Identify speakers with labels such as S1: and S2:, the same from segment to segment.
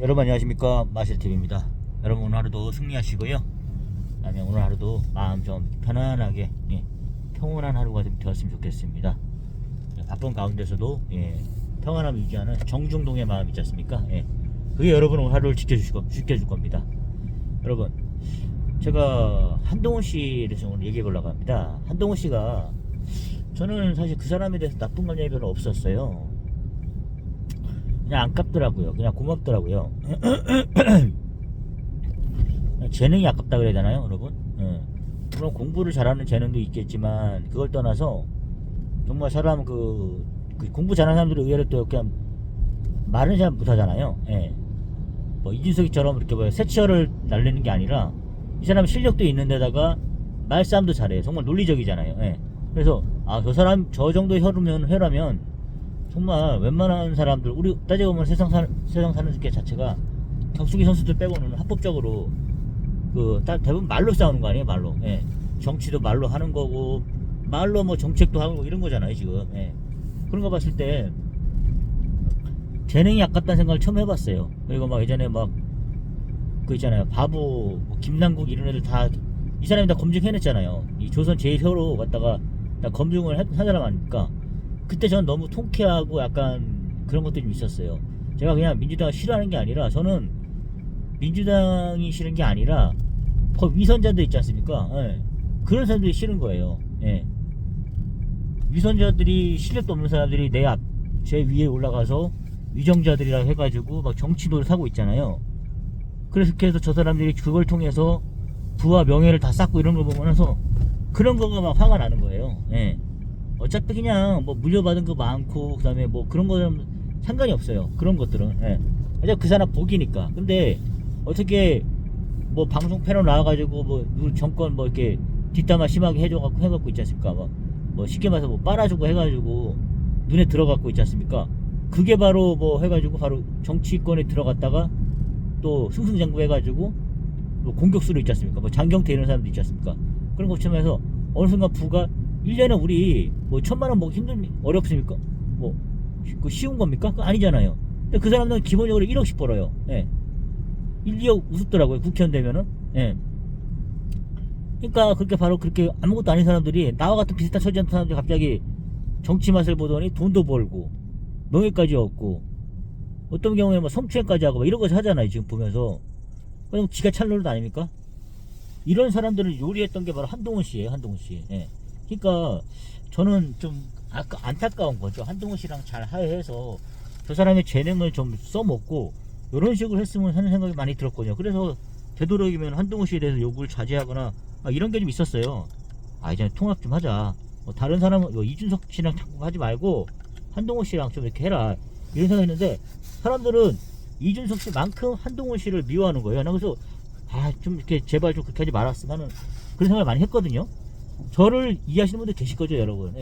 S1: 여러분 안녕하십니까, 마실TV입니다. 여러분 오늘 하루도 승리하시고요. 그다음에 오늘 하루도 마음 좀 편안하게, 평온한 하루가 좀 되었으면 좋겠습니다. 바쁜 가운데서도 평안함 유지하는 정중동의 마음 있지 않습니까? 그게 여러분 오늘 하루를 지켜줄 겁니다. 여러분, 제가 한동훈 씨에 대해서 오늘 얘기해 보려고 합니다. 한동훈 씨가, 저는 사실 그 사람에 대해서 나쁜 감정이 별로 없었어요. 그냥 아깝더라고요. 그냥 고맙더라고요. 재능이 아깝다 그래야 되나요, 여러분? 물론 공부를 잘하는 재능도 있겠지만, 그걸 떠나서 정말 사람 그 공부 잘하는 사람들이 의외로 또 그냥 말은 잘 못하잖아요. 뭐 이준석이처럼 이렇게 뭐 새치어를 날리는 게 아니라, 이 사람 실력도 있는데다가 말싸움도 잘해요. 정말 논리적이잖아요. 그래서 저 사람 저 정도 혀라면 정말 웬만한 사람들, 우리 따지고 보면 세상 사는 게 자체가 격투기 선수들 빼고는 합법적으로 대부분 말로 싸우는 거 아니에요, 말로. 정치도 말로 하는 거고, 말로 뭐 정책도 하고 이런 거잖아요, 지금. 그런 거 봤을 때 재능이 아깝다는 생각을 처음 해봤어요. 그리고 막 예전에 그 있잖아요, 바보, 김남국 이런 애들 다, 이 사람이 다 검증해냈잖아요. 이 조선 제1혀로 갖다가 다 검증을 한 사람 아닙니까? 그때 저는 너무 통쾌하고 약간 그런 것들이 좀 있었어요. 제가 그냥 민주당을 싫어하는 게 아니라, 저는 민주당이 싫은 게 아니라 위선자들 있지 않습니까? 그런 사람들이 싫은 거예요. 위선자들이, 실력도 없는 사람들이 제 위에 올라가서 위정자들이라고 해가지고 막 정치도를 사고 있잖아요. 그래서 저 사람들이 그걸 통해서 부와 명예를 다 쌓고 이런 걸 보면서 그런 거가 막 화가 나는 거예요. 어차피 그냥 뭐 물려받은 거 많고, 그 다음에 뭐 그런 거는 상관이 없어요. 그런 것들은. 어차피 그 사람 복이니까. 근데 어떻게 뭐 방송 패널 나와가지고 뭐 정권 뭐 이렇게 뒷담화 심하게 해갖고 있지 않습니까? 뭐 쉽게 말해서 뭐 빨아주고 해가지고 눈에 들어갖고 있지 않습니까? 그게 바로 뭐 해가지고 바로 정치권에 들어갔다가 또 승승장구 해가지고 뭐 공격수로 있지 않습니까? 뭐 장경태 이런 사람도 있지 않습니까? 그런 것처럼 해서 어느 순간 부가 1년에 우리 뭐 1,000만원 먹기 어렵습니까? 뭐 쉬운 겁니까? 그거 아니잖아요. 근데 그 사람들은 기본적으로 1억씩 벌어요. 1, 2억 우습더라고요, 국회의원 되면은. 그러니까 그렇게 바로 그렇게 아무것도 아닌 사람들이, 나와 같은 비슷한 처지한 사람들이 갑자기 정치 맛을 보더니 돈도 벌고 명예까지 얻고, 어떤 경우에 뭐 성추행까지 하고 막 이런 거 하잖아요, 지금 보면서. 그럼 지가 찰노릇 아닙니까? 이런 사람들을 요리했던 게 바로 한동훈 씨예요, 한동훈 씨. 그러니까 저는 좀 안타까운 거죠. 한동훈 씨랑 잘 하해해서 저 사람의 재능을 좀 써먹고 이런 식으로 했으면 하는 생각이 많이 들었거든요. 그래서 되도록이면 한동훈 씨에 대해서 요구를 자제하거나 이런 게 좀 있었어요. 이제 통합 좀 하자. 다른 사람은 이준석 씨랑 자꾸 하지 말고 한동훈 씨랑 좀 이렇게 해라, 이런 생각했는데, 사람들은 이준석 씨만큼 한동훈 씨를 미워하는 거예요. 나 그래서 좀 이렇게 제발 좀 그렇게 하지 말았으면 하는 그런 생각을 많이 했거든요. 저를 이해하시는 분들 계실 거죠, 여러분.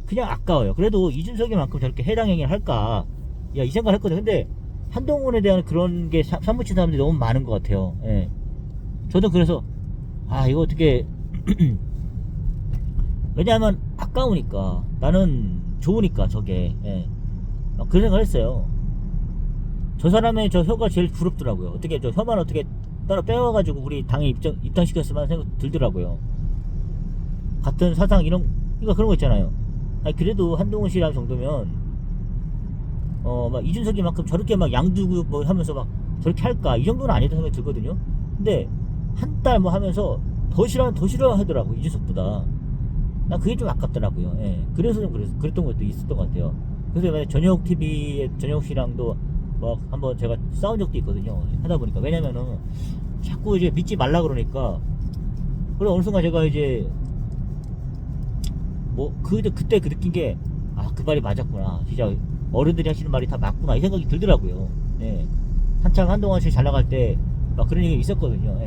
S1: 그냥 아까워요. 그래도 이준석이만큼 저렇게 해당 행위를 할까, 이 생각을 했거든요. 근데 한동훈에 대한 그런 게 사무친 사람들이 너무 많은 것 같아요. 저도 그래서 이거 어떻게 왜냐하면 아까우니까, 나는 좋으니까 저게. 그런 생각을 했어요. 저 사람의 저 혀가 제일 부럽더라고요. 어떻게 저 혀만 어떻게 따로 빼와가지고 우리 당에 입당시켰으면 하는 생각 들더라고요. 같은 사상 그러니까 그런 거 있잖아요. 그래도 한동훈 씨랑 정도면 막 이준석이만큼 저렇게 막 양두구 뭐 하면서 막 저렇게 할까, 이 정도는 아니던 생각이 들거든요. 근데 한 달 뭐 하면서 더 싫어하더라고, 이준석보다. 난 그게 좀 아깝더라고요. 그래서 좀 그랬던 것도 있었던 것 같아요. 그래서 저녁 TV에 전혁 씨랑도 막 한번 제가 싸운 적도 있거든요, 하다 보니까. 왜냐면은 자꾸 이제 믿지 말라 그러니까. 그래 어느 순간 제가 이제 그때 느낀 게, 그 말이 맞았구나, 진짜 어른들이 하시는 말이 다 맞구나, 이 생각이 들더라고요. 한창 한동안 씨 잘 나갈 때 막 그런 얘기가 있었거든요.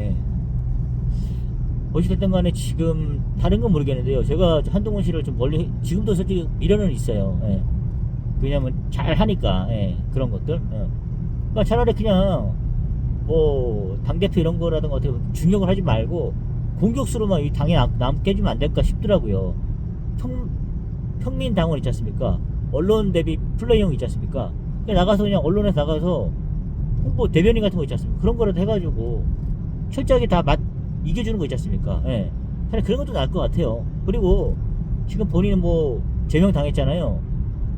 S1: 어찌됐든 간에 지금 다른 건 모르겠는데요, 제가 한동훈 씨를 좀 멀리, 지금도 솔직히 미련은 있어요. 왜냐면 잘 하니까. 그런 것들. 그러니까 차라리 그냥 뭐 당대표 이런 거라든가 어떻게 중용을 하지 말고 공격수로만 이 당에 남게 해주면 안 될까 싶더라고요. 평민당원 있지 않습니까? 언론 대비 플레이형 있지 않습니까? 그냥 나가서, 그냥 언론에서 나가서 홍보 대변인 같은 거 있지 않습니까? 그런 거라도 해가지고 철저하게 다 이겨주는 거 있지 않습니까? 예. 차라리 그런 것도 나을 것 같아요. 그리고 지금 본인은 뭐 제명 당했잖아요.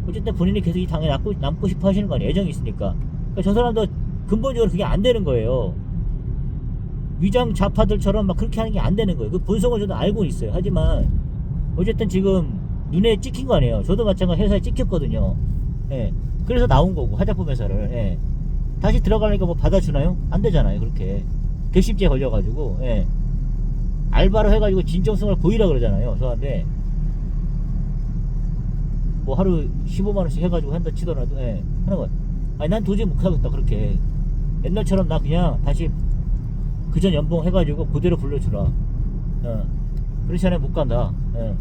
S1: 어쨌든 본인이 계속 이 당에 남고 싶어 하시는 거 아니에요. 애정이 있으니까. 그러니까 저 사람도 근본적으로 그게 안 되는 거예요. 위장 좌파들처럼 막 그렇게 하는 게 안 되는 거예요. 그 본성을 저도 알고 있어요. 하지만 어쨌든 지금 눈에 찍힌 거 아니에요. 저도 마찬가지로 회사에 찍혔거든요. 예. 그래서 나온 거고, 하자품 회사를. 예. 다시 들어가려니까 뭐 받아주나요? 안 되잖아요. 그렇게 괘씸죄 걸려가지고. 예. 알바로 해가지고 진정성을 보이라 그러잖아요. 저한테 뭐 하루 15만원씩 해가지고 한다 치더라도, 예. 하는 거예요. 아니 난 도저히 못하겠다. 그렇게 옛날처럼 나 그냥 다시 그전 연봉 해가지고 그대로 불러주라. 그렇지 않으면 못 간다. 예.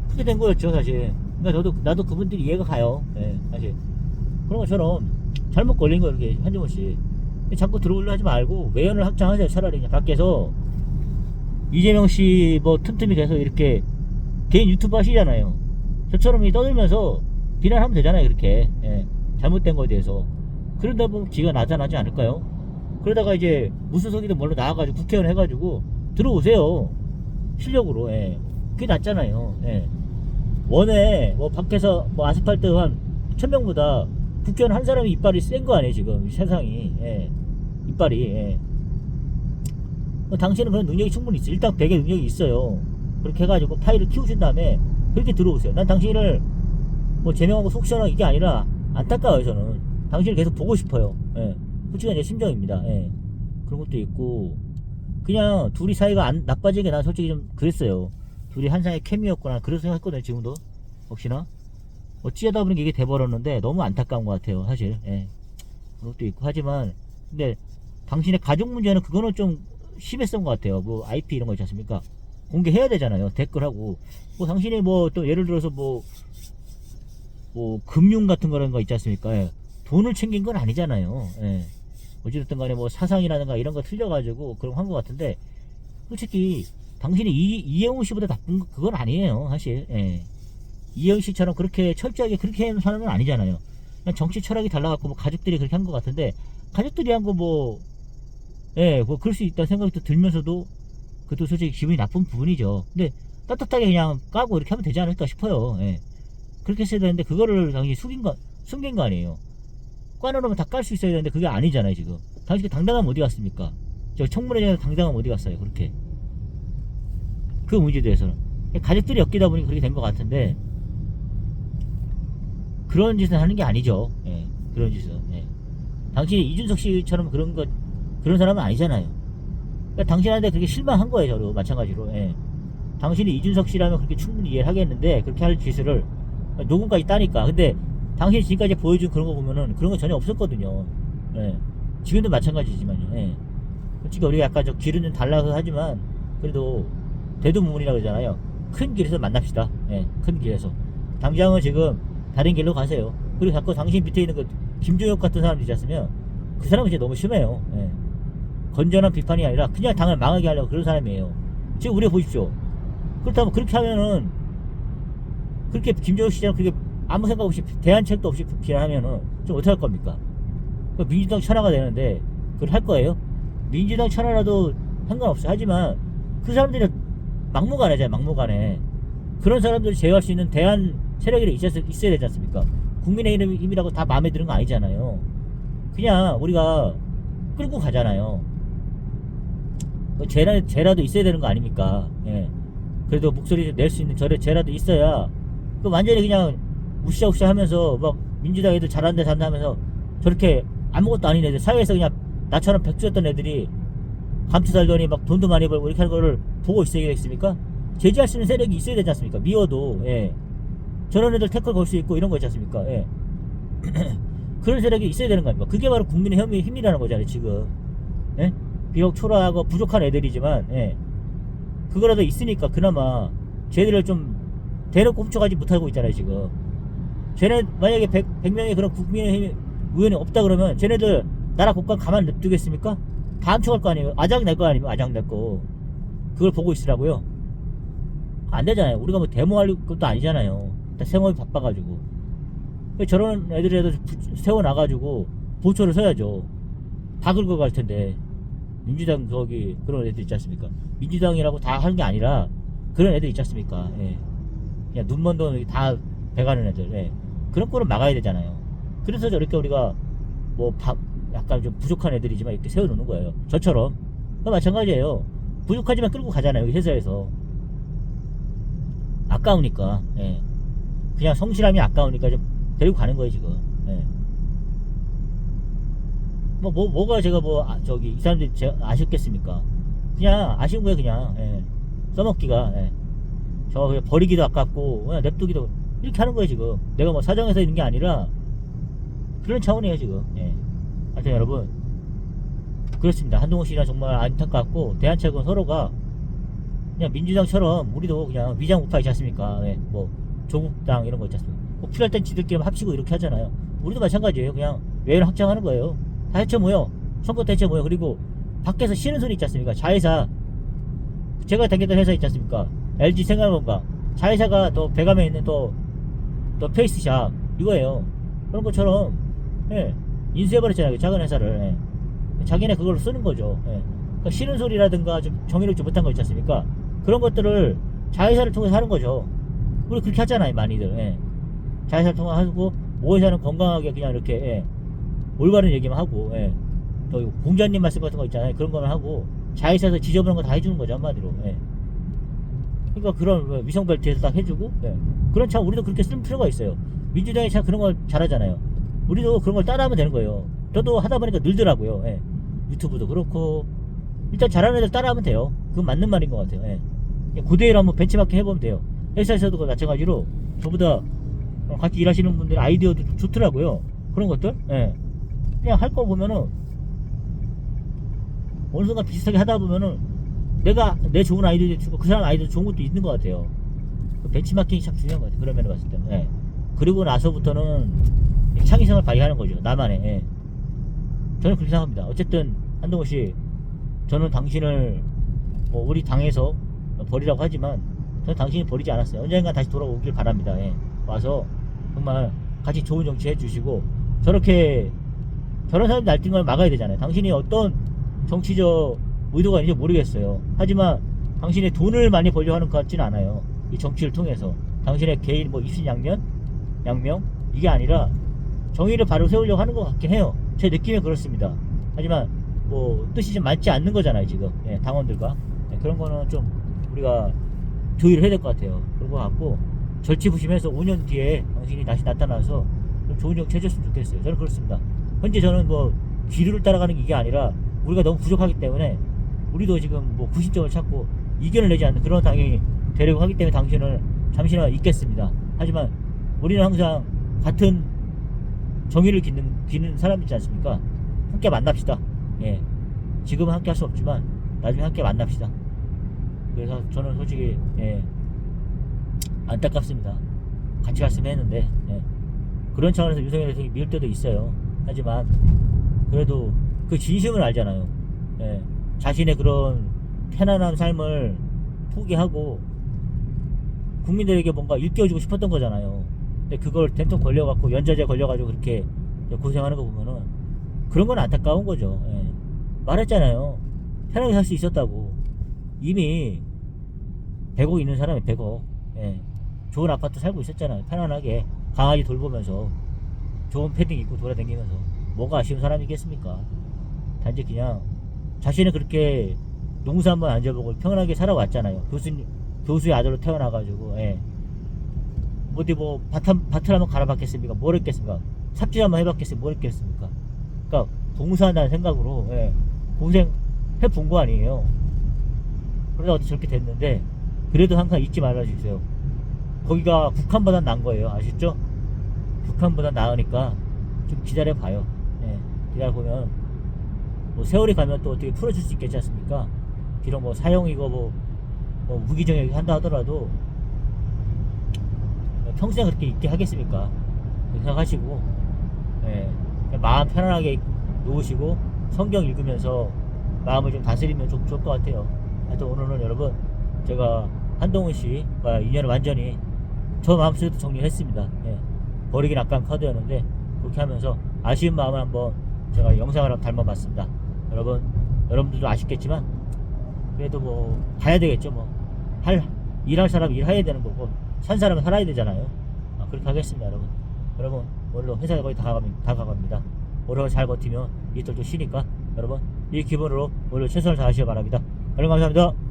S1: 그렇게 된 거였죠 사실. 그러니까 나도 그분들이 이해가 가요. 예, 사실 그런 것처럼 잘못 걸린 거 이렇게 한정호 씨 자꾸 들어오려 하지 말고 외연을 확장하세요. 차라리 그냥 밖에서 이재명 씨 뭐 틈틈이 계속 이렇게 개인 유튜브 하시잖아요. 저처럼 떠들면서 비난하면 되잖아요. 그렇게. 예, 잘못된 거에 대해서. 그러다 보면 지가 나타나지 않을까요? 그러다가 이제 무소속이든 뭘로 나와가지고 국회의원 해가지고 들어오세요. 실력으로. 예. 그게 낫잖아요. 예. 원에 뭐 밖에서 뭐 아스팔트 한 1000명보다 국회의원 한 사람이 이빨이 센 거 아니에요 지금 세상이. 예. 이빨이. 예. 당신은 그런 능력이 충분히 있어요. 일단 100의 능력이 있어요. 그렇게 해가지고 파일을 키우신 다음에 그렇게 들어오세요. 난 당신을 뭐 제명하고 속 시원하고 이게 아니라 안타까워요. 저는 당신을 계속 보고 싶어요. 예. 솔직한 제 심정입니다. 예. 그런 것도 있고 그냥 둘이 사이가 나빠지게 난 솔직히 좀 그랬어요. 둘이 한상의 케미였구나 그런 생각했거든요. 지금도 혹시나 어찌하다 보니 이게 돼버렸는데 너무 안타까운 것 같아요 사실. 예. 그런 것도 있고 하지만 근데 당신의 가족 문제는 그거는 좀 심했던 것 같아요. 뭐 IP 이런 거 있지 않습니까? 공개해야 되잖아요. 댓글하고 뭐 당신이 뭐 또 예를 들어서 뭐 금융 같은 거라는 거 있지 않습니까? 예. 돈을 챙긴 건 아니잖아요. 예. 어찌됐든 간에 뭐 사상이라든가 이런 거 틀려가지고 그런 거 한 것 같은데 솔직히 당신이 이혜훈 씨보다 나쁜 거 그건 아니에요 사실. 예. 이혜훈 씨처럼 그렇게 철저하게 그렇게 하는 사람은 아니잖아요. 그냥 정치 철학이 달라갖고 뭐 가족들이 그렇게 한 것 같은데 가족들이 한 거 뭐 예, 뭐 그럴 수 있다는 생각이 또 들면서도 그것도 솔직히 기분이 나쁜 부분이죠. 근데 떳떳하게 그냥 까고 이렇게 하면 되지 않을까 싶어요. 예. 그렇게 했어야 되는데 그거를 당신이 숨긴 거 아니에요. 까놓으면 다 깔 수 있어야 되는데 그게 아니잖아요 지금. 당신 당당함 어디 갔습니까? 저 청문회장에서 당당함 어디 갔어요 그렇게. 그 문제에 대해서는 가족들이 엮이다 보니 그렇게 된 것 같은데 그런 짓은 하는 게 아니죠. 예, 그런 짓은. 예. 당신이 이준석 씨처럼 그런 사람은 아니잖아요. 그러니까 당신한테 그렇게 실망한 거예요. 저도 마찬가지로. 예. 당신이 이준석 씨라면 그렇게 충분히 이해를 하겠는데 그렇게 할 짓을 녹음까지 따니까. 근데 당신이 지금까지 보여준 그런 거 보면은 그런 거 전혀 없었거든요. 예. 지금도 마찬가지지만요. 예. 솔직히 우리가 약간 좀 길은 좀 달라서 하지만 그래도 대두문이라 그러잖아요. 큰 길에서 만납시다. 예, 큰 길에서. 당장은 지금 다른 길로 가세요. 그리고 자꾸 당신 밑에 있는 그 김종혁 같은 사람 있지 않으면 그 사람은 진짜 너무 심해요. 예. 건전한 비판이 아니라 그냥 당을 망하게 하려고 그런 사람이에요. 지금 우리가 보십시오. 그렇다면 그렇게 하면은 그렇게 김종혁 씨처럼 그렇게 아무 생각 없이 대안책도 없이 비난하면은 좀 어떻게 할 겁니까? 민주당 천하가 되는데 그걸 할 거예요? 민주당 천하라도 상관없어요. 하지만 그 사람들이 막무가내잖아요. 막무가내. 그런 사람들이 제어할 수 있는 대안 세력이 있어야 되지 않습니까? 국민의힘이라고 다 마음에 드는 거 아니잖아요. 그냥 우리가 끌고 가잖아요. 쟤라도 있어야 되는 거 아닙니까? 예. 그래도 목소리 낼 수 있는 쟤라도 있어야 그 완전히 그냥 우시아우시아 하면서 막 민주당 애들 잘한다 하면서 저렇게 아무것도 아닌 애들 사회에서 그냥 나처럼 백수였던 애들이 감투 살더니 막 돈도 많이 벌고 이렇게 하는 거를 보고 있어야겠습니까? 제지할 수 있는 세력이 있어야 되지 않습니까? 미워도. 예. 저런 애들 태클 걸 수 있고 이런 거 있지 않습니까? 예. 그런 세력이 있어야 되는 거 아닙니까? 그게 바로 국민의 힘이라는 거잖아요 지금. 예? 비록 초라하고 부족한 애들이지만 예. 그거라도 있으니까 그나마 쟤들을 좀 대놓고 훔쳐가지 못하고 있잖아요 지금. 쟤네 만약에 100명의 그런 국민의힘 의원이 없다 그러면 쟤네들 나라 국가 가만 냅두겠습니까? 다 훔쳐갈 거 아니에요. 아작 낼 거 아니에요. 아작 낼 거. 그걸 보고 있으라고요. 안 되잖아요. 우리가 뭐 데모할 것도 아니잖아요. 다 생업이 바빠가지고. 저런 애들이라도 세워놔가지고 보초를 서야죠. 다 긁어갈 텐데. 민주당 거기 그런 애들 있지 않습니까? 민주당이라고 다 하는 게 아니라 그런 애들 있지 않습니까? 예. 그냥 눈먼 돈 다 배가는 애들. 예. 그런 거를 막아야 되잖아요. 그래서 저렇게 우리가 약간 좀 부족한 애들이지만 이렇게 세워놓는 거예요. 저처럼. 마찬가지예요. 부족하지만 끌고 가잖아요. 여기 회사에서. 아까우니까. 예. 그냥 성실함이 아까우니까 좀 데리고 가는 거예요, 지금. 예. 뭐가 제가 이 사람들이 아쉽겠습니까? 그냥 아쉬운 거예요, 그냥. 예. 써먹기가. 예. 저 그냥 버리기도 아깝고, 그냥 냅두기도, 이렇게 하는 거예요, 지금. 내가 뭐 사정해서 있는 게 아니라, 그런 차원이에요, 지금. 예. 하여튼 여러분, 그렇습니다. 한동훈 씨랑 정말 안타깝고, 대한체육은 서로가, 그냥 민주당처럼, 우리도 그냥 위장우파 있지 않습니까? 예. 조국당 이런 거 있지 않습니까? 필요할 땐 지들끼리 합치고 이렇게 하잖아요. 우리도 마찬가지예요. 그냥 외를 확장하는 거예요. 다 해쳐 모여. 선거 대체 모여. 그리고 밖에서 쉬는 소리 있지 않습니까? 자회사. 제가 다녔던 회사 있지 않습니까? LG 생활건강. 자회사가 또 배감에 있는 또 페이스샵. 이거예요. 그런 것처럼, 예. 인수해버렸잖아요. 작은 회사를. 예. 자기네 그걸로 쓰는 거죠. 예. 그러니까 쉬는 소리라든가 좀 정의롭지 못한 거 있지 않습니까? 그런 것들을 자회사를 통해서 하는 거죠. 우리 그렇게 하잖아요. 많이들. 예. 자회사를 통해서 하고, 모회사는 건강하게 그냥 이렇게, 예. 올바른 얘기만 하고, 예. 또 공자님 말씀 같은 거 있잖아요. 그런 거는 하고 자회사에서 지저분한 거 다 해주는 거죠, 한마디로. 예. 그러니까 그런 위성벨트에서 딱 해주고, 예. 그런 차 우리도 그렇게 쓸 필요가 있어요. 민주당이 참 그런 걸 잘하잖아요. 우리도 그런 걸 따라하면 되는 거예요. 저도 하다 보니까 늘더라고요. 예. 유튜브도 그렇고 일단 잘하는 애들 따라하면 돼요. 그건 맞는 말인 것 같아요. 예. 그대로 한번 벤치마킹 해보면 돼요. 회사에서도 마찬가지로 저보다 같이 일하시는 분들 아이디어도 좋더라고요. 그런 것들. 예. 그냥 할 거 보면은 어느 순간 비슷하게 하다 보면은 내가 내 좋은 아이디어도 주고 그 사람 아이디어 좋은 것도 있는 것 같아요. 그 벤치마킹이 참 중요한 것 같아요. 그런 면을 봤을 때는. 예. 그리고 나서부터는 창의성을 발휘하는 거죠. 나만의. 예. 저는 그렇게 생각합니다. 어쨌든 한동훈 씨, 저는 당신을 우리 당에서 버리라고 하지만 저는 당신이 버리지 않았어요. 언젠가 다시 돌아오길 바랍니다. 예. 와서 정말 같이 좋은 정치 해주시고 저런 사람들 날뛴 걸 막아야 되잖아요. 당신이 어떤 정치적 의도가 있는지 모르겠어요. 하지만 당신의 돈을 많이 벌려 하는 것 같지는 않아요. 이 정치를 통해서 당신의 개인 입신양명 이게 아니라 정의를 바로 세우려고 하는 것 같긴 해요. 제 느낌에 그렇습니다. 하지만 뜻이 좀 맞지 않는 거잖아요, 지금. 예, 당원들과. 예, 그런 거는 좀 우리가 조율을 해야 될 것 같아요. 그런 거 같고 절치부심해서 5년 뒤에 당신이 다시 나타나서 좀 좋은 정치 해줬으면 좋겠어요. 저는 그렇습니다. 현재 저는 기류를 따라가는 게 이게 아니라 우리가 너무 부족하기 때문에 우리도 지금 구심점을 찾고 이견을 내지 않는 그런 당이 되려고 하기 때문에 당신을 잠시나마 잊겠습니다. 하지만 우리는 항상 같은 정의를 기는 사람 있지 않습니까? 함께 만납시다. 예. 지금은 함께 할 수 없지만 나중에 함께 만납시다. 그래서 저는 솔직히 안타깝습니다. 같이 갔으면 했는데 그런 차원에서 윤석열 대통령이 미울 때도 있어요. 하지만 그래도 그 진심을 알잖아요. 자신의 그런 편안한 삶을 포기하고 국민들에게 뭔가 일깨워주고 싶었던 거잖아요. 근데 그걸 된통 걸려갖고 연좌제 걸려가지고 그렇게 고생하는 거 보면은 그런 건 안타까운 거죠. 말했잖아요. 편하게 살 수 있었다고. 이미 100억 있는 사람이 100억. 좋은 아파트 살고 있었잖아요. 편안하게 강아지 돌보면서 좋은 패딩 입고 돌아다니면서 뭐가 아쉬운 사람이겠습니까? 단지 그냥 자신은 그렇게 농사 한번 안 져보고 평안하게 살아왔잖아요. 교수의 아들로 태어나가지고 어디 밭을 한번 갈아봤겠습니까? 뭘 했겠습니까? 삽질 한번 해봤겠습니까? 뭘 했겠습니까? 그러니까 봉사한다는 생각으로 고생해 본 거 아니에요. 그러다 어떻게 저렇게 됐는데 그래도 항상 잊지 말아주세요. 거기가 북한보다 나은 거예요. 아시죠? 북한보다 나으니까 좀 기다려봐요. 기다려보면 세월이 가면 또 어떻게 풀어줄 수 있겠지 않습니까? 비록 사형이고 무기징역 한다 하더라도 평생 그렇게 있게 하겠습니까? 생각하시고 마음 편안하게 놓으시고 성경 읽으면서 마음을 좀 다스리면 좋을 것 같아요. 하여튼 오늘은 여러분 제가 한동훈 씨와 인연을 완전히 저 마음속에도 정리를 했습니다. 버리긴 아까운 카드였는데 그렇게 하면서 아쉬운 마음을 한번 제가 영상을 한번 담아봤습니다. 여러분들도 아쉽겠지만 그래도 뭐 가야 되겠죠. 뭐 일할 사람은 일해야 되는 거고 산 사람은 살아야 되잖아요. 그렇게 하겠습니다. 여러분 오늘도 회사에 거의 다 가갑니다. 오늘 잘 버티면 이틀도 쉬니까 여러분 이 기분으로 오늘 최선을 다하시기 바랍니다. 여러분 감사합니다.